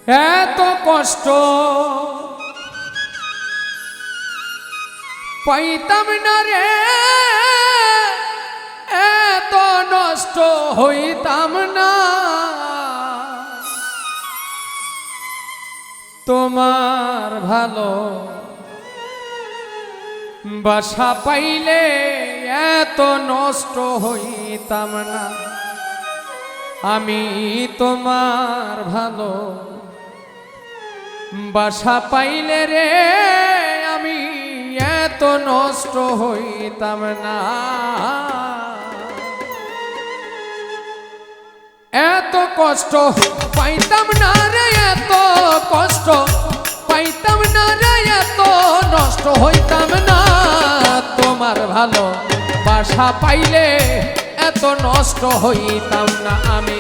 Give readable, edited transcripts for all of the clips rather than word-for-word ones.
এত কষ্ট পাইতাম না রে, এত নষ্ট হইতাম না। তোমার ভালো বাসা পাইলে এত নষ্ট হইতাম না। আমি তোমার ভালো বাসা পাইলে রে আমি এত নষ্ট হইতাম না। এত কষ্ট পাইতাম না রে, এত কষ্ট পাইতাম না রে, এত নষ্ট হইতাম না। তোমার ভালো বাসা পাইলে এত নষ্ট হইতাম না। আমি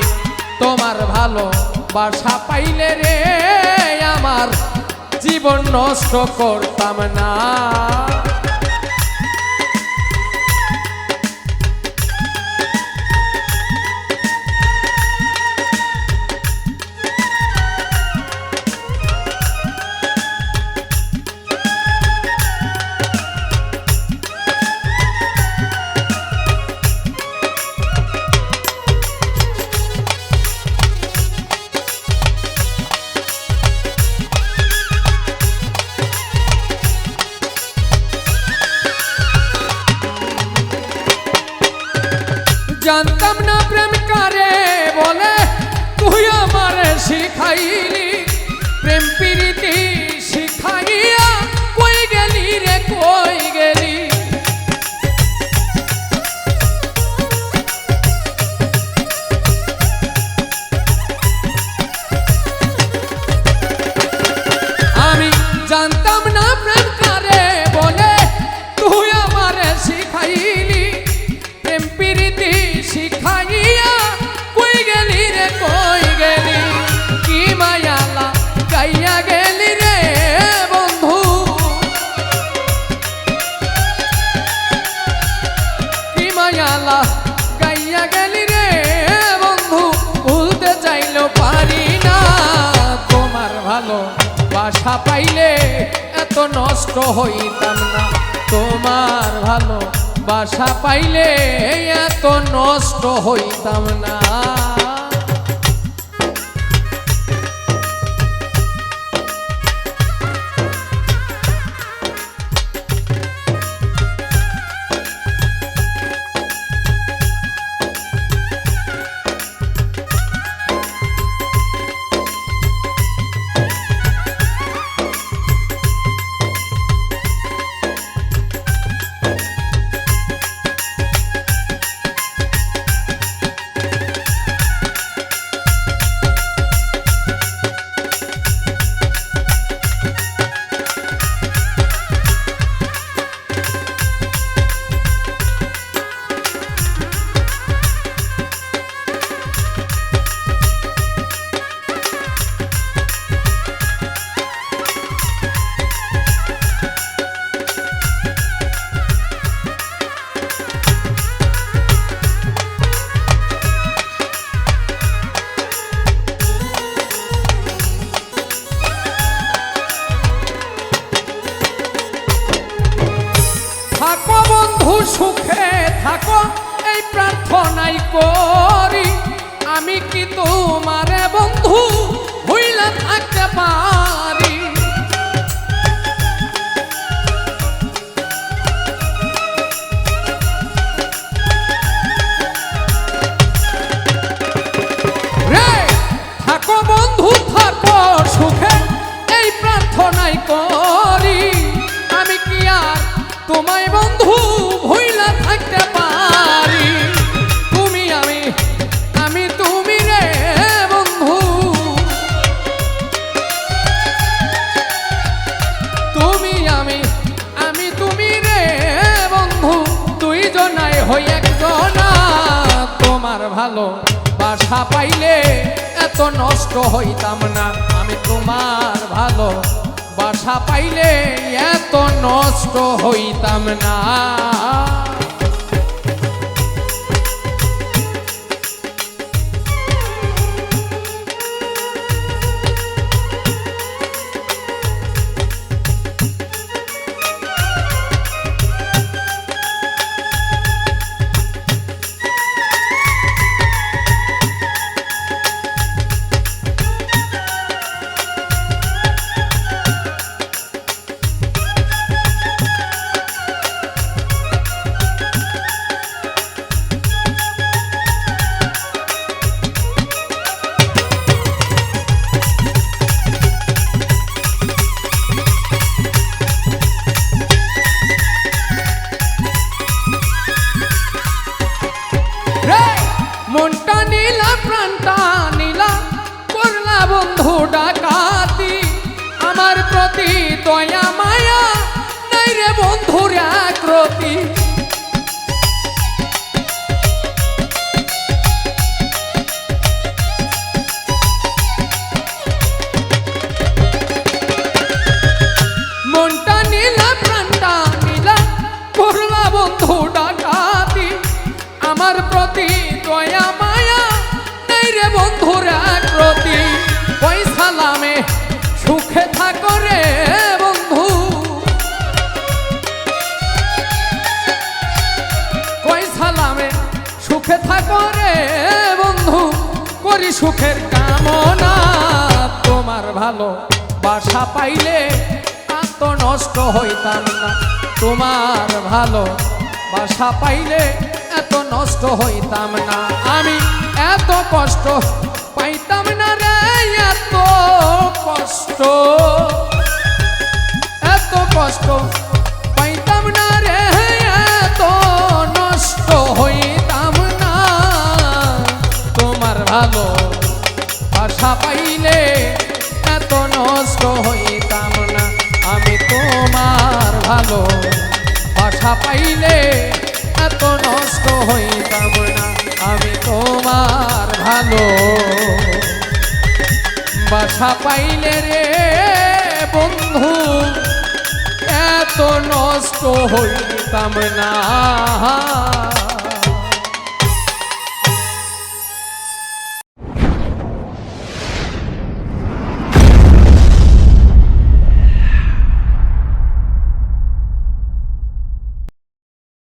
তোমার ভালো বাসা পাইলে রে আমার জীবন নষ্ট করতাম না। জানতাম না প্রেম কারে বলে, তুই আমার শিখাইলি প্রেম প্রীতি শিখাইয়া। কই গেলি রে কই গেলি, আমি জানতাম না প্রেম কারে বলে, তুই আমার শিখাইলি প্রেম প্রীতি শিখাইয়া। কই গেলি রে কই গেলি, কি মায়ালা গাইয়া গেলি রে বন্ধু, কি মায়ালা গাইয়া গেলি রে বন্ধু। ভুলতে চাইলেও পারি না, তোমার ভালো বাসা পাইলে এত নষ্ট হইতাম না। তোমার ভালো বাসা পাইলে এত নষ্ট হইতাম না। থাকো বন্ধু সুখে থাকো এই প্রার্থনাই করি। আমি কি তোমারে বন্ধু হইলা থাকতে পারি, রে থাকো বন্ধু থাকো সুখে এই প্রার্থনাই করি। আমি কি আর তোমায় বন্ধু ভুইলা থাকতে পারি, তুমি আমি আমি তুমি রে বন্ধু, তুমি আমি আমি তুমি রে বন্ধু। দুইজনাই হই একজনা, তোমার ভালো বাসা পাইলে এত নষ্ট হইতাম না। আমি তোমার ভালো বাসা পাইলে এত নষ্ট হইতাম না। কোটি সুখের কামনা, তোমার ভালো বাসা পাইলে এত নষ্ট হইতাম না, তোমার ভালো বাসা পাইলে এত নষ্ট হইতাম না। আমি এত কষ্ট পাইতাম না রে, এত কষ্ট, এত কষ্ট পাইতাম না রে, এত নষ্ট হইতাম না। তোমার ভালো বাসা পাইলে এত নষ্ট হইতাম না, আমি তোমার ভালো বাসা পাইলে এত নষ্ট হইতাম না, আমি তোমার ভালো বাসা পাইলে রে বন্ধু এত নষ্ট হইতাম না।